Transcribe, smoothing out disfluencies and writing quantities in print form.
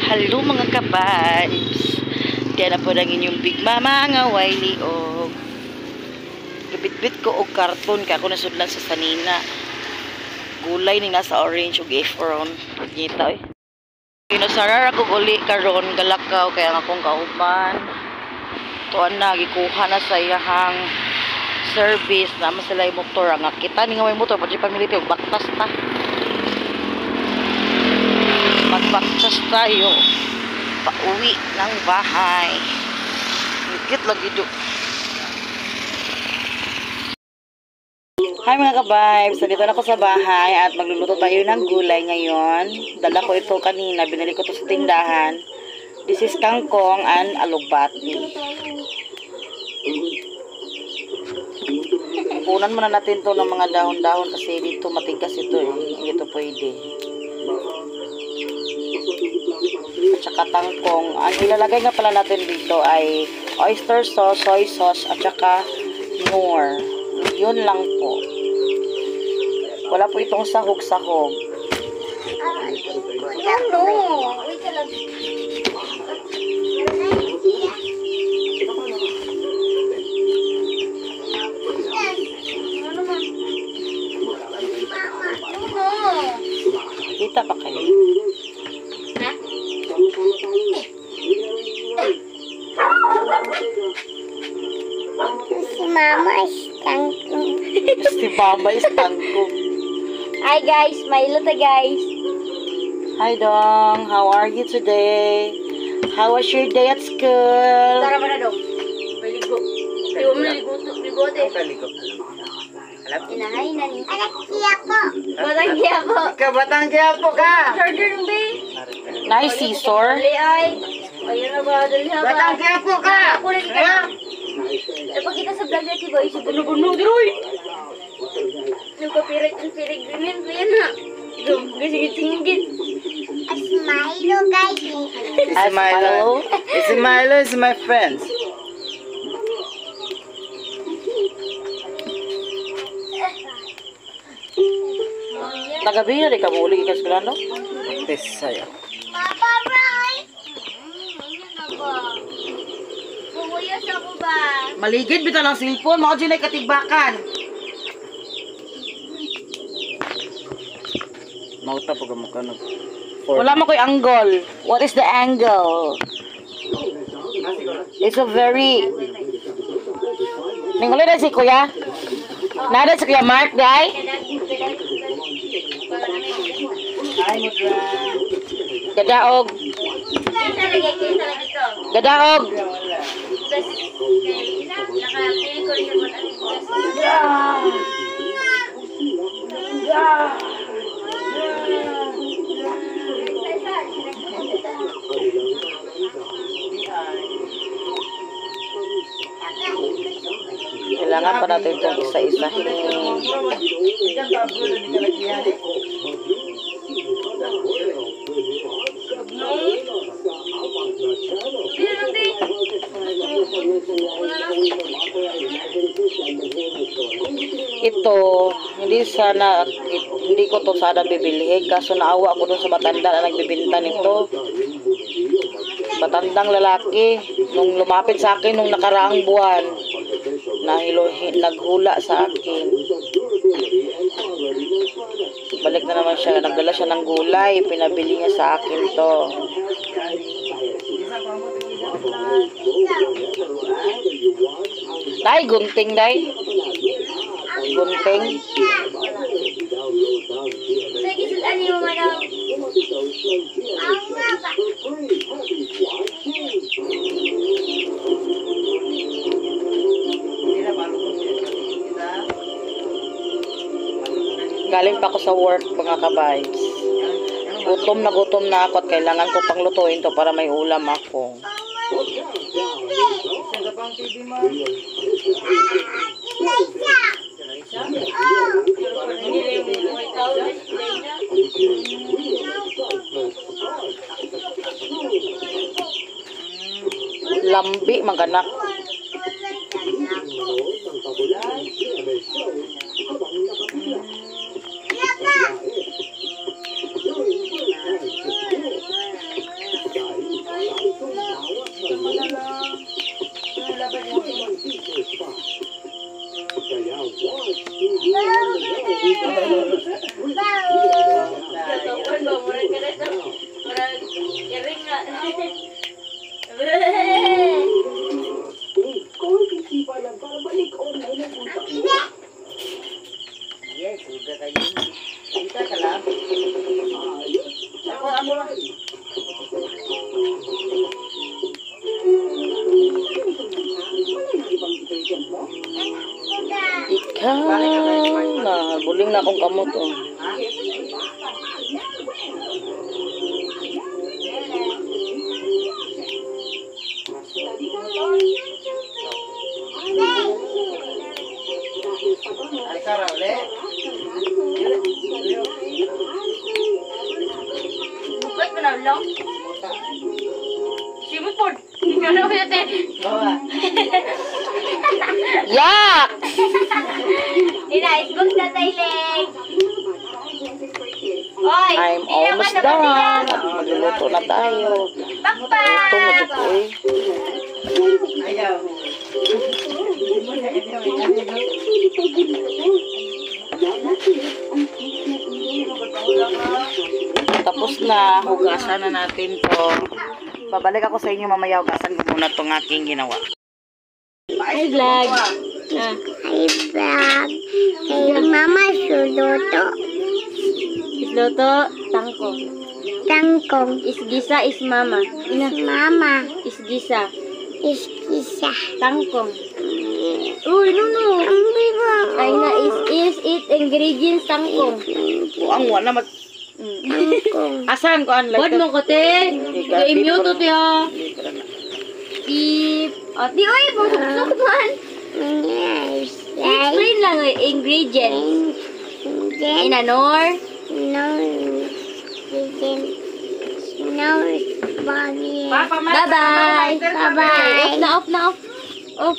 Hello mga kabibes. Diyan na po ng inyong big mama nga Wiley og gabit-bit ko og karton ka ako nasudlan sa sanina. Gulay ning nasa orange ug efron. Ngita eh. Kinasarar ako uli karon galakaw kaya nga akong kauban. Tuan na gikuha na sa iyahang service na sila yung motor nga kita ni nga may motor pati pamilya og baktas ta. Magbaktas tayo pauwi ng bahay. Higit lagi do. Hi mga ka-vibes, dito na ako sa bahay at magluluto tayo ng gulay ngayon. Dala ko ito kanina, binili ko ito sa tindahan. This is kangkong and alugbati. Punan muna natin to ng mga dahon-dahon kasi dito matigas ito eh. Hindi ito pwede. At saka tangkong. Ang ilalagay nga pala natin dito ay oyster sauce, soy sauce, at saka more. Yun lang po. Wala po itong sahog-sahog. No. Kita pa kayo? Ha? Si Mama is tangkong. Si Mama is tangkong. Hi guys, Mailota guys. Hi Dong, how are you today? How was your day at school? Tara ba na dong? Maligo. Ayaw mo ligo ate. Inahay na ni. Anak Quiapo. Batang Quiapo. Ikaw batang Quiapo ka? Charger ng bay. Nice scissor. Dali ay. Ayun na ba? Dali ha ba? Batang Quiapo ka? Ako rin ka. Eh pagkita sa vlog natin boy, si buno-buno diroy. Yung copyright and agreement mo yan ha. Sige-tingin. Smilo guys. Smilo. Smilo is my friends. Tagabi na rin ka muli ka sa no? Pesaya. Papa Ray. Bumuyas ako ba? Maligid bitaw ng cellphone, mao dyan ay katigbakan. Mauta po ka no. Wala mo ko'y angle. What is the angle? It's a very... Ningulay na si Kuya? Nada si Kuya Mark, day? Gadaog. Gadaog. Kailangan pa natin itong isa-isahin. Ito, hindi ko to sana bibilihin kaso naawa ako dun sa matanda na nagbibinta nito. Matandang lalaki nung lumapit sa akin nung nakaraang buwan naghula sa akin. Balik na naman siya, nagdala siya ng gulay, pinabili niya sa akin to. Day, gunting day. Gunting. Sige, sudan mo madam. Galing pa ako sa work mga ka-vibes. Gutom na ako at kailangan ko pang lutuin to para may ulam ako. Lambi maganak. Yes, sudah kayo. Kita ka lang. Ako, amo lang. Ikaw na, buling na akong kamot oh. Ay, kara ulit. Bukat mo na lang. Simot po. Ikaw na kaya te. Bawa. Yak! Ina-isbog na tayling. Oy, I'm almost done. Magluluto na tayo. Pakpak! Ito, mag-upoy. Ayaw. Tapos na, hugasan na natin to. Babalik ako sa inyo mamaya, hugasan ko muna tong aking ginawa. Hi, vlog. Hi, vlog. Hey, mama, suluto. Isloto, tangkong. Tangkong. Isgisa is mama. Ina, Mama, isgisa. iskisa. Tangkong. Uy, no. Ang biba. Ay na, is it ingredients tangkong. Ang wala mag... Tangkong. Asan ko ang Bod mo ko, te. I-mute to, te, ha. Di, oy, buksan man. Yes. Explain lang, ingredients. Then, Inanor. no. No, mommy. Bye-bye. Bye-bye. Off na, off. Off.